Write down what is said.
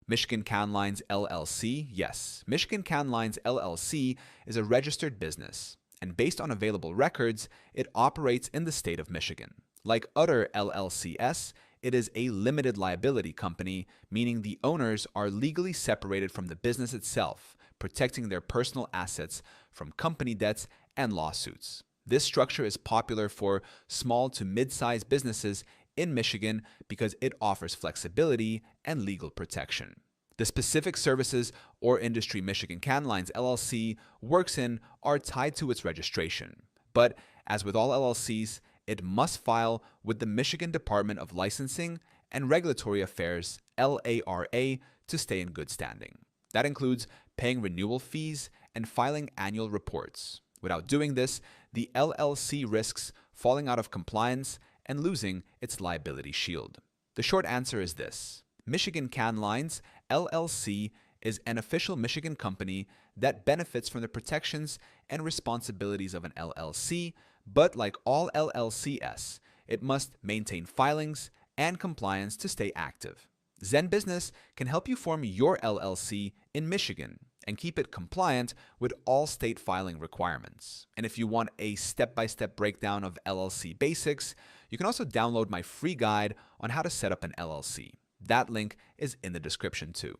Michigan Can Lines LLC, yes, Michigan Can Lines LLC is a registered business, and based on available records, it operates in the state of Michigan. Like other LLCs, it is a limited liability company, meaning the owners are legally separated from the business itself, protecting their personal assets from company debts and lawsuits. This structure is popular for small to mid-sized businesses in Michigan because it offers flexibility and legal protection. The specific services or industry Michigan Can Lines LLC works in are tied to its registration. But as with all LLCs, it must file with the Michigan Department of Licensing and Regulatory Affairs, LARA, to stay in good standing. That includes paying renewal fees and filing annual reports. Without doing this, the LLC risks falling out of compliance and losing its liability shield. The short answer is this: Michigan Can Lines LLC is an official Michigan company that benefits from the protections and responsibilities of an LLC, but like all LLCs, it must maintain filings and compliance to stay active. Zen Business can help you form your LLC in Michigan and keep it compliant with all state filing requirements. And if you want a step-by-step breakdown of LLC basics, you can also download my free guide on how to set up an LLC. That link is in the description too.